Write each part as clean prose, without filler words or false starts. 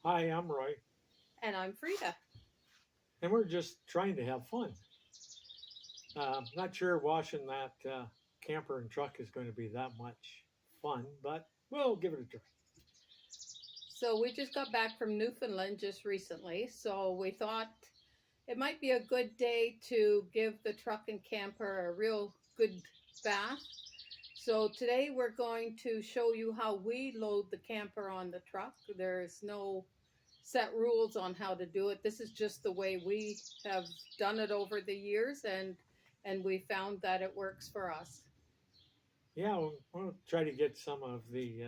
Hi, I'm Roy, And I'm Frida. and we're just trying to have fun. Not sure washing that camper and truck is going to be that much fun, but we'll give it a try. So we just got back from Newfoundland just recently. So we thought it might be a good day to give the truck and camper a real good bath. So today we're going to show you how we load the camper on the truck. There's no set rules on how to do it. This is just the way we have done it over the years, and we found that it works for us. Yeah, we'll try to get some of the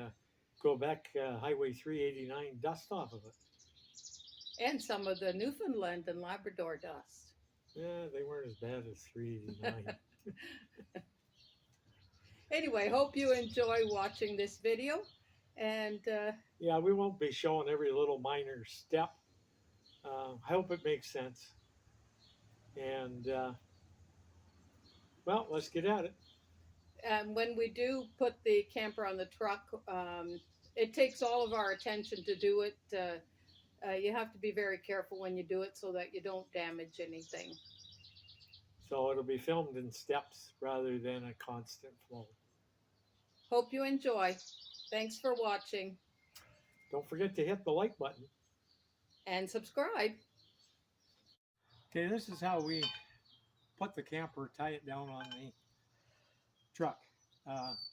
Quebec Highway 389 dust off of it. And some of the Newfoundland and Labrador dust. Yeah, they weren't as bad as 389. Anyway, hope you enjoy watching this video. And Yeah, we won't be showing every little minor step. I hope it makes sense. And well, let's get at it. when we do put the camper on the truck, it takes all of our attention to do it. You have to be very careful when you do it so that you don't damage anything. So it'll be filmed in steps rather than a constant flow. Hope you enjoy. Thanks for watching Don't forget to hit the like button. and subscribe. Okay, this is how we put the camper, tie it down on the truck.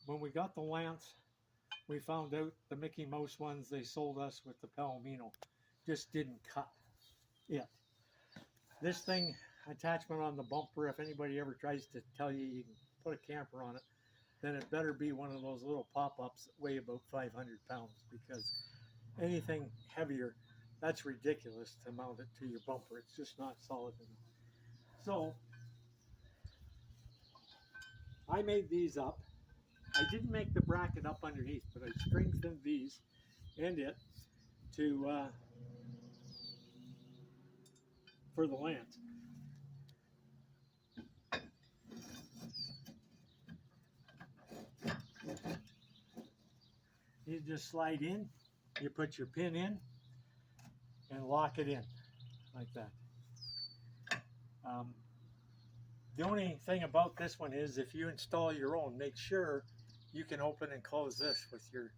When we got the Lance, we found out the Mickey Mouse ones they sold us with the Palomino just didn't cut it. This thing, attachment on the bumper, if anybody ever tries to tell you you can put a camper on it, then it better be one of those little pop-ups that weigh about 500 pounds, because anything heavier, that's ridiculous to mount it to your bumper. It's just not solid enough. So I made these up. I didn't make the bracket up underneath, but I strengthened these and it to for the Lance. You just slide in, you put your pin in, and lock it in like that. Um, the only thing about this one is if you install your own, make sure you can open and close this with your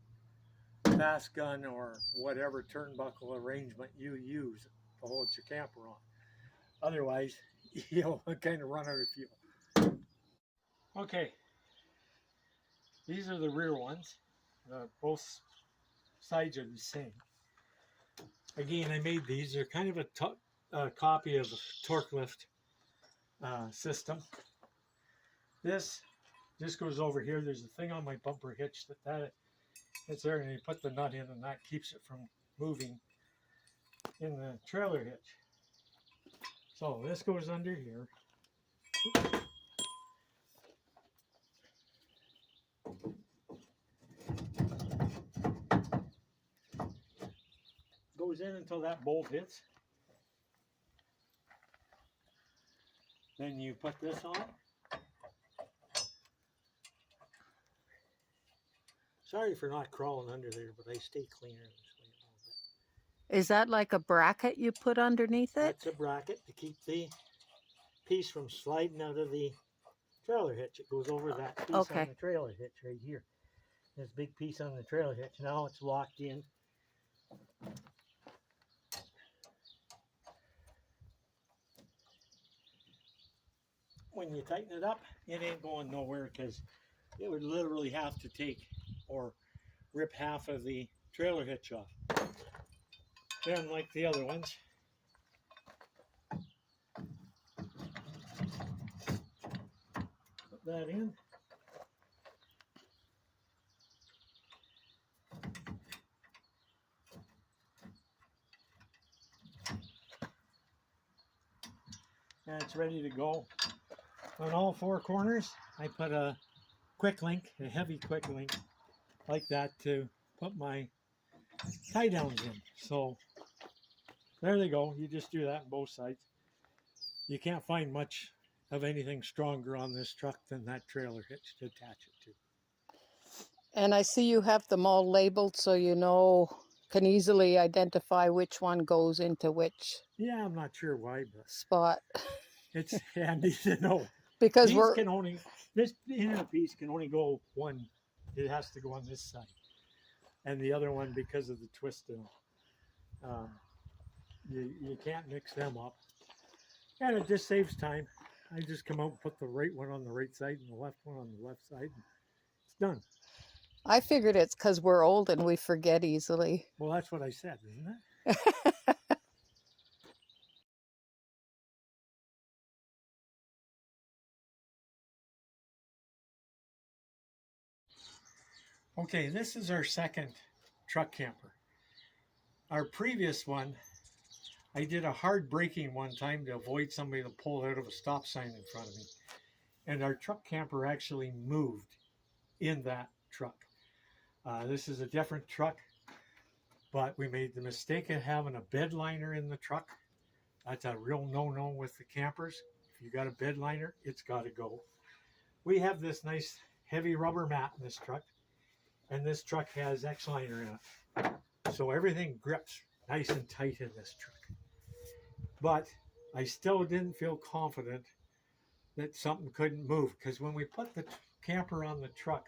fast gun or whatever turnbuckle arrangement you use to hold your camper on. Otherwise, you'll kind of run out of fuel. Okay, these are the rear ones. Both sides are the same. Again, I made these. They're kind of a copy of a torque lift system. This just goes over here. There's a thing on my bumper hitch that it's there, and you put the nut in, and that keeps it from moving in the trailer hitch. So this goes under here. Goes in until that bolt hits. Then you put this on. Sorry for not crawling under there, but I stay cleaner this way a little bit. Is that like a bracket you put underneath it? That's a bracket to keep the piece from sliding out of the trailer hitch. It goes over that piece on the trailer hitch right here. This big piece on the trailer hitch. Now it's locked in. When you tighten it up, it ain't going nowhere, because it would literally have to take or rip half of the trailer hitch off. Then, like the other ones, put that in. And it's ready to go. On all four corners, I put a quick link, a heavy quick link, like that, to put my tie downs in. So there they go. You just do that on both sides. You can't find much of anything stronger on this truck than that trailer hitch to attach it to. And I see you have them all labeled so you know can easily identify which one goes into which Yeah, I'm not sure why, but spot. it's handy to know. Because These can only, this inner piece can only go one, it has to go on this side. And the other one, because of the twisting, you can't mix them up. And it just saves time. I just come out and put the right one on the right side and the left one on the left side. And it's done. I figured it's because we're old and we forget easily. Well, that's what I said, isn't it? Okay, this is our second truck camper. Our previous one, I did a hard braking one time to avoid somebody to pull out of a stop sign in front of me. And our truck camper actually moved in that truck. This is a different truck, but we made the mistake of having a bed liner in the truck. That's a real no-no with the campers. If you got a bed liner, it's got to go. We have this nice heavy rubber mat in this truck, and this truck has X-liner in it. So everything grips nice and tight in this truck. But I still didn't feel confident that something couldn't move, because when we put the camper on the truck,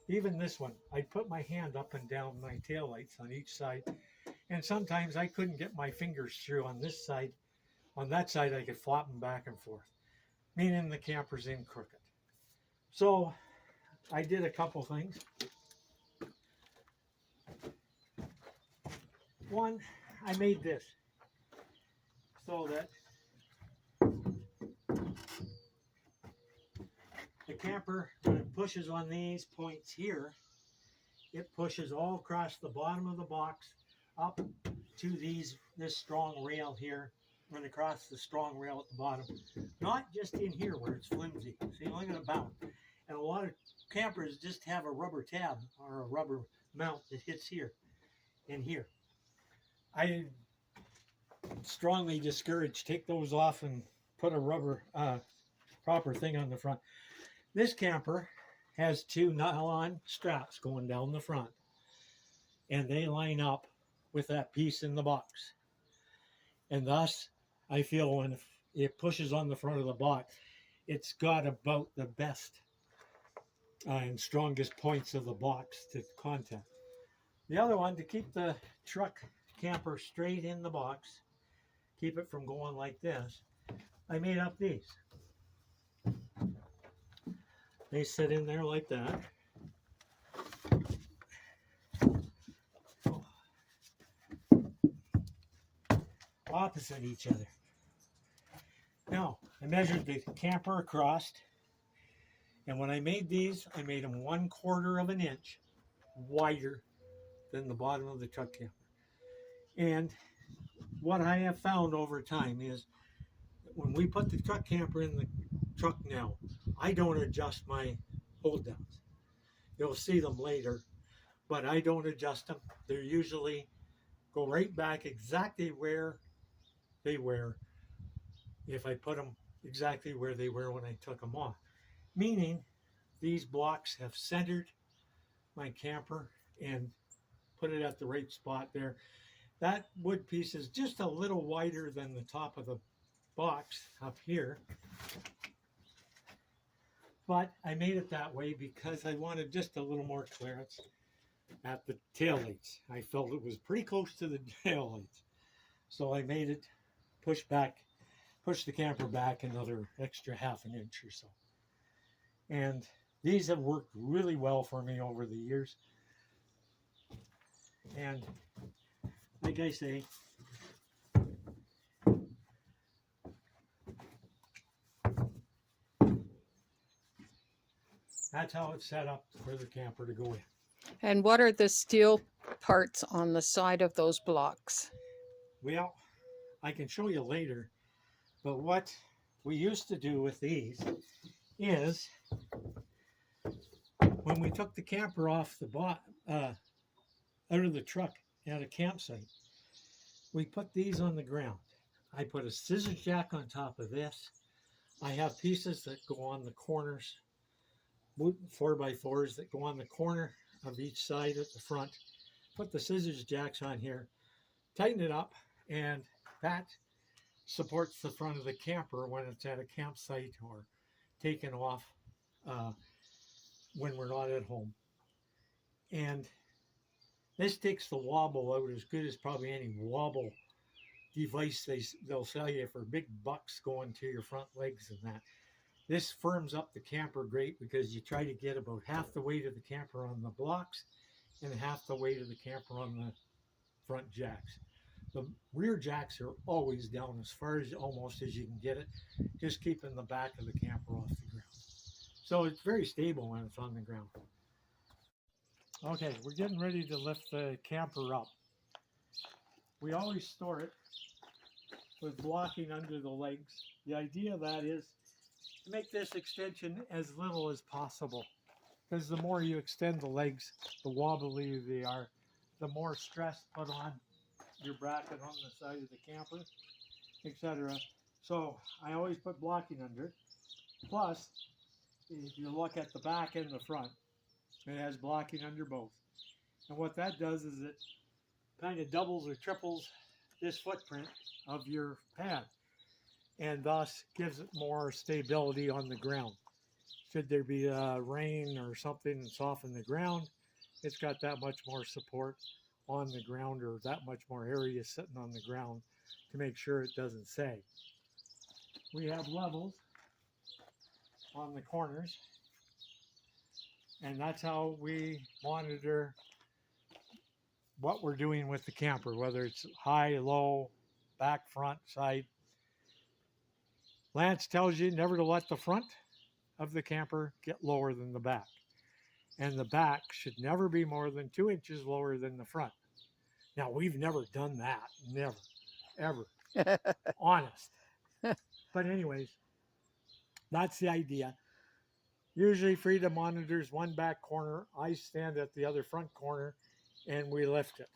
even this one, I'd put my hand up and down my taillights on each side, and sometimes I couldn't get my fingers through on this side. On that side, I could flop them back and forth, meaning the camper's in crooked. So I did a couple things. One, I made this so that the camper, when it pushes on these points here, it pushes all across the bottom of the box up to this strong rail here, and across the strong rail at the bottom. Not just in here where it's flimsy. See, look at the bound. And a lot of campers just have a rubber tab or a rubber mount that hits here and here. I strongly discourage, take those off and put a rubber proper thing on the front. This camper has two nylon straps going down the front, and they line up with that piece in the box. And thus, I feel when it pushes on the front of the box, it's got about the best and strongest points of the box to contact. The other one, to keep the truck camper straight in the box, keep it from going like this, I made up these. They sit in there like that. Opposite each other. Now, I measured the camper across, and when I made these, I made them 1/4 of an inch wider than the bottom of the truck camper. And what I have found over time is when we put the truck camper in the truck now, I don't adjust my hold downs. You'll see them later, but I don't adjust them. They usually go right back exactly where they were if I put them exactly where they were when I took them off. Meaning these blocks have centered my camper and put it at the right spot there. That wood piece is just a little wider than the top of the box up here, but I made it that way because I wanted just a little more clearance at the taillights. I felt it was pretty close to the taillights, so I made it push the camper back another extra 1/2 inch or so. And these have worked really well for me over the years. And like I say, that's how it's set up for the camper to go in. And what are the steel parts on the side of those blocks? Well, I can show you later, but what we used to do with these is when we took the camper off the out of the truck at a campsite, we put these on the ground. I put a scissor jack on top of this. I have pieces that go on the corners, 4x4s that go on the corner of each side at the front put the scissors jacks on here, tighten it up, and that supports the front of the camper when it's at a campsite or taken off when we're not at home. And this takes the wobble out as good as probably any wobble device they'll sell you for big bucks going to your front legs and that. This firms up the camper great because you try to get about half the weight of the camper on the blocks and half the weight of the camper on the front jacks. The rear jacks are always down as far as almost as you can get it, just keeping the back of the camper off the ground. So it's very stable when it's on the ground. Okay, we're getting ready to lift the camper up. We always store it with blocking under the legs. The idea of that is to make this extension as little as possible, because the more you extend the legs, the wobblier they are, the more stress put on your bracket on the side of the camper, etc. So I always put blocking under it. Plus, if you look at the back and the front, it has blocking under both. And what that does is it kind of doubles or triples this footprint of your pad, and thus gives it more stability on the ground. Should there be rain or something and soften the ground, it's got that much more support on the ground, or that much more area sitting on the ground to make sure it doesn't sag. We have levels on the corners, and that's how we monitor what we're doing with the camper, whether it's high, low, back, front, side. Lance tells you never to let the front of the camper get lower than the back. And the back should never be more than 2 inches lower than the front. Now, we've never done that. Never, ever. Honest. But anyways, that's the idea. Usually Frida monitors one back corner. I stand at the other front corner, and we lift it.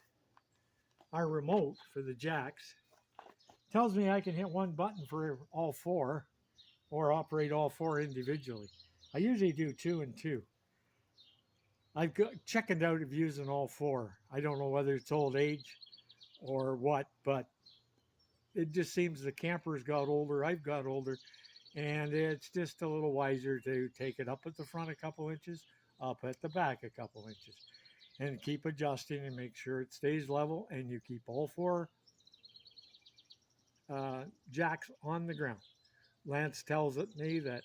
Our remote for the jacks tells me I can hit one button for all four or operate all four individually. I usually do 2 and 2. I've chickened out of using all four. I don't know whether it's old age or what, but it just seems the camper's got older, I've got older, and it's just a little wiser to take it up at the front a couple inches, up at the back a couple inches, and keep adjusting and make sure it stays level, and you keep all four jacks on the ground. Lance tells me that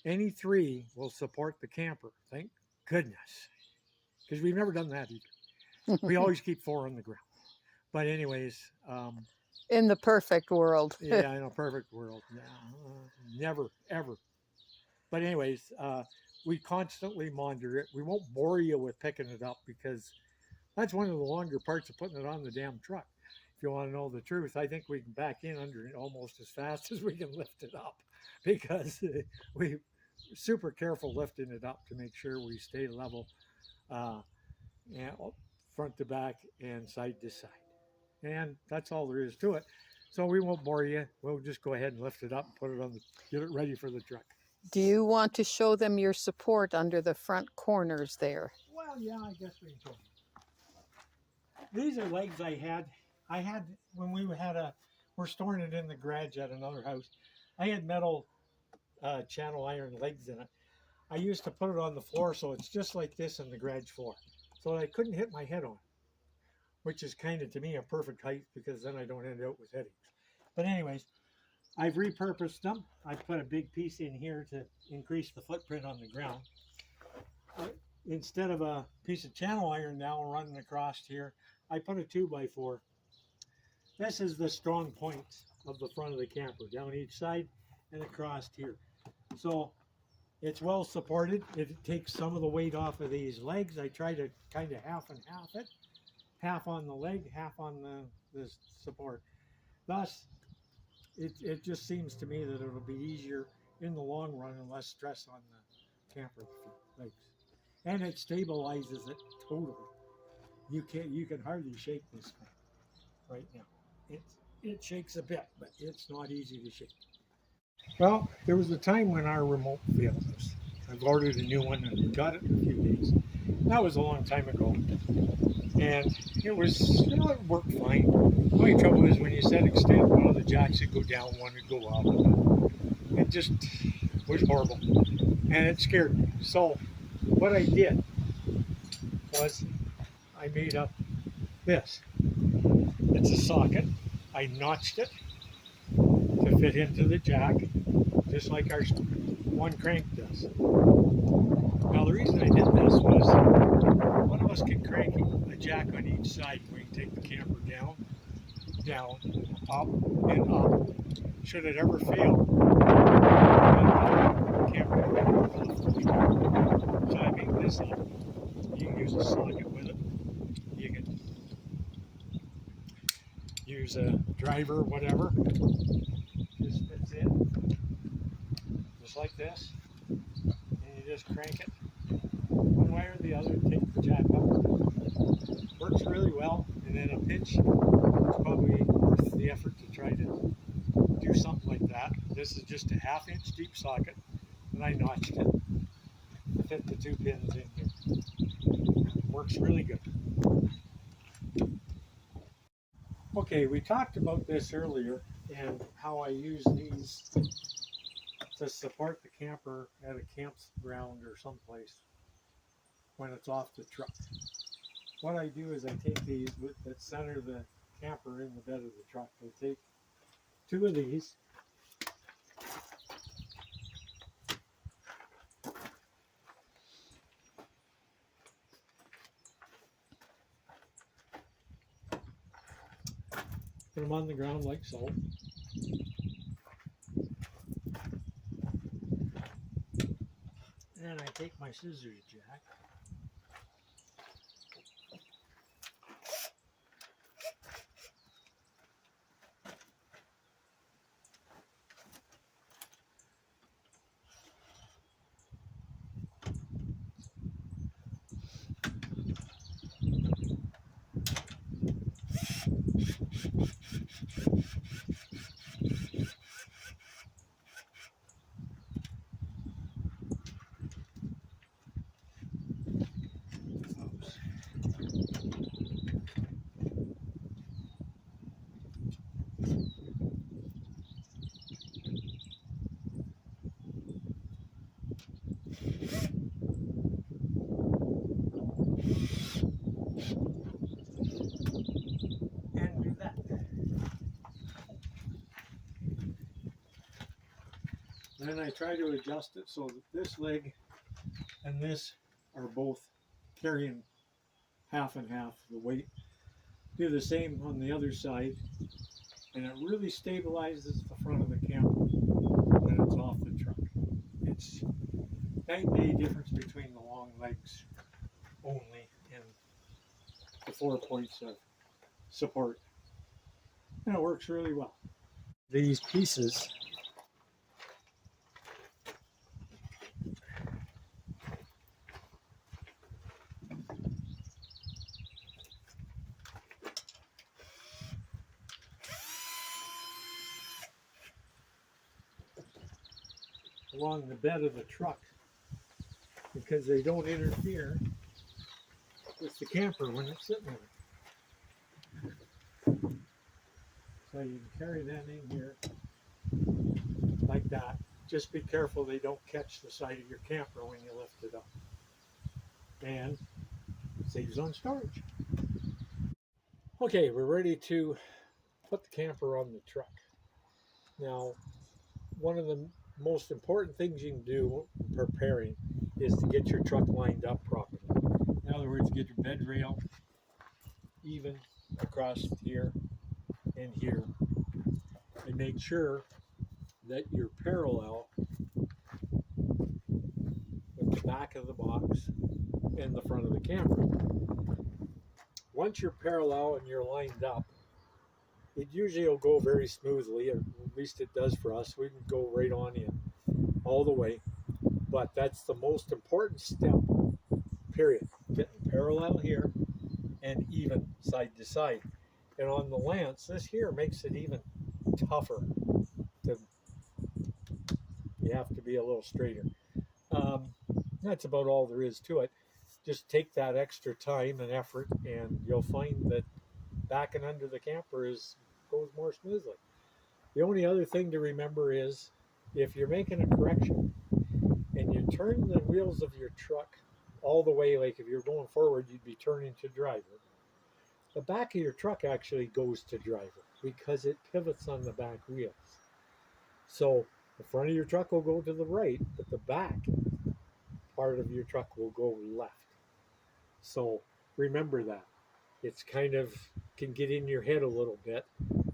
any 3 will support the camper. Thank goodness, because we've never done that either. We always keep 4 on the ground. But anyways, in the perfect world. yeah, in a perfect world, never ever. But anyways, we constantly monitor it. We won't bore you with picking it up, because that's one of the longer parts of putting it on the damn truck. If you want to know the truth, I think we can back in under it almost as fast as we can lift it up, because we're super careful lifting it up to make sure we stay level, and front to back and side to side. And that's all there is to it. So we won't bore you. We'll just go ahead and lift it up and put it on get it ready for the truck. Do you want to show them your support under the front corners there? Well, yeah, I guess we can show them. These are legs I had when we're storing it in the garage at another house. I had metal channel iron legs in it. I used to put it on the floor, so it's just like this in the garage floor, so I couldn't hit my head on, which is kind of, to me, a perfect height, because then I don't end up with headaches. But anyways, I've repurposed them. I put a big piece in here to increase the footprint on the ground. Instead of a piece of channel iron now running across here, I put a 2x4. This is the strong points of the front of the camper, down each side and across here. So it's well supported. It takes some of the weight off of these legs. I try to kind of half and half it. Half on the leg, half on the support. Thus, it just seems to me that it'll be easier in the long run and less stress on the camper legs. And it stabilizes it totally. You can hardly shake this thing right now. It shakes a bit, but it's not easy to shake. Well, there was a time when our remote failed us. I've ordered a new one and we got it in a few days. That was a long time ago. and it was, you know, it worked fine. The only trouble is when you set extend, one of the jacks would go down, one would go up. It just was horrible, and it scared me. So what I did was I made up this. It's a socket. I notched it to fit into the jack, just like our one crank does. Now the reason I did this was one of us can crank a jack on each side. We can take the camper down, down, up, and up. Should it ever fail, the camper will go off. So I made this up. You can use a socket with it. You can use a driver, whatever. Just fits in, just like this, and you just crank it one way or the other, take the jack up. Works really well, and in a pinch, it's probably worth the effort to try to do something like that. This is just a 1/2 inch deep socket, and I notched it to fit the 2 pins in here. Works really good. Okay, we talked about this earlier and how I use these to support the camper at a campground or someplace when it's off the truck. What I do is I take these that center the camper in the bed of the truck. I take 2 of these, put them on the ground like so. And I take my scissors jack, and do that. Then I try to adjust it so that this leg and this are both carrying 1/2 and 1/2 the weight. Do the same on the other side, and it really stabilizes the front of the camper when it's off the truck. It's night and day difference between the long legs only and the 4 points of support, and it works really well. These pieces along the bed of the truck because they don't interfere with the camper when it's sitting there. So you can carry that in here like that. Just be careful they don't catch the side of your camper when you lift it up. And it saves on storage. Okay, we're ready to put the camper on the truck. Now, one of the most important things you can do preparing is to get your truck lined up properly. In other words, get your bed rail even across here and here, and make sure that you're parallel with the back of the box and the front of the camper. Once you're parallel and you're lined up, it usually will go very smoothly, or at least it does for us. We can go right on in all the way, but that's the most important step, period. Getting parallel here and even side to side. And on the lance, this here makes it even tougher. You have to be a little straighter. That's about all there is to it. just take that extra time and effort, and you'll find that backing under the camper goes more smoothly. The only other thing to remember is if you're making a correction and you turn the wheels of your truck all the way, like if you're going forward, you'd be turning to driver. The back of your truck actually goes to driver because it pivots on the back wheels. So the front of your truck will go to the right, but the back part of your truck will go left. So remember that. It's kind of can get in your head a little bit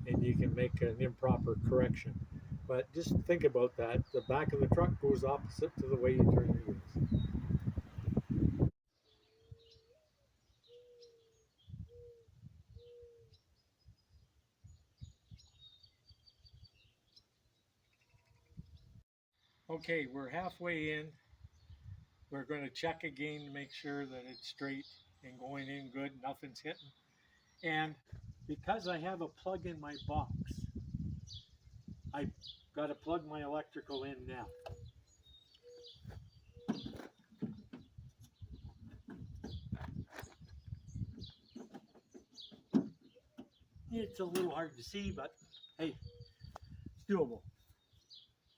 and you can make an improper correction. But just think about that. The back of the truck goes opposite to the way you turn your wheels. Okay, we're halfway in. We're going to check again to make sure that it's straight and going in good, nothing's hitting. And because I have a plug in my box, I've got to plug my electrical in now. It's a little hard to see, but hey, it's doable.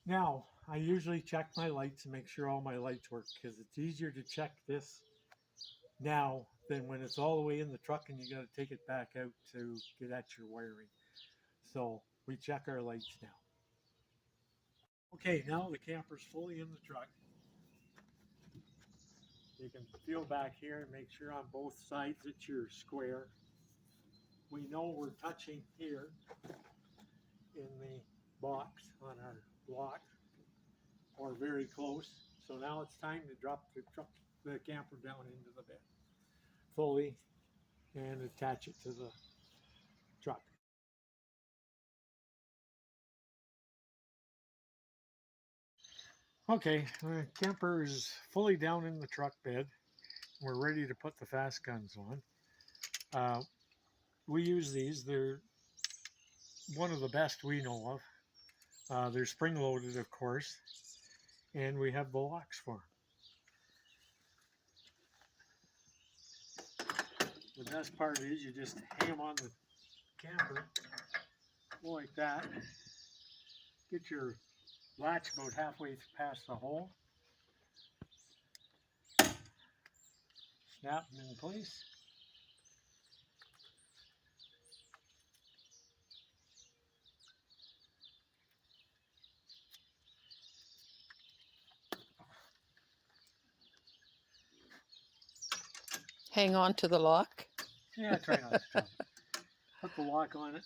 Now, I usually check my lights and make sure all my lights work because it's easier to check this now than when it's all the way in the truck and you got to take it back out to get at your wiring. So we check our lights now. Okay, now the camper's fully in the truck. You can feel back here and make sure on both sides that you're square. We know we're touching here in the box on our block or very close. So now it's time to drop the camper down into the bed fully and attach it to the truck. Okay, the camper is fully down in the truck bed. We're ready to put the fast guns on. We use these. They're one of the best we know of. They're spring loaded, of course, and we have the locks for them. The best part is you just hang them on the camper like that. Get your latch about halfway past the hole. Snap them in place. Hang on to the lock. Yeah, try not to jump. Put the lock on it.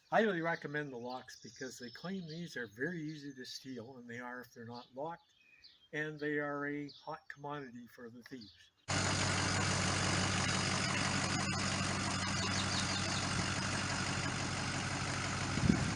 I highly recommend the locks because they claim these are very easy to steal, and they are if they're not locked, and they are a hot commodity for the thieves.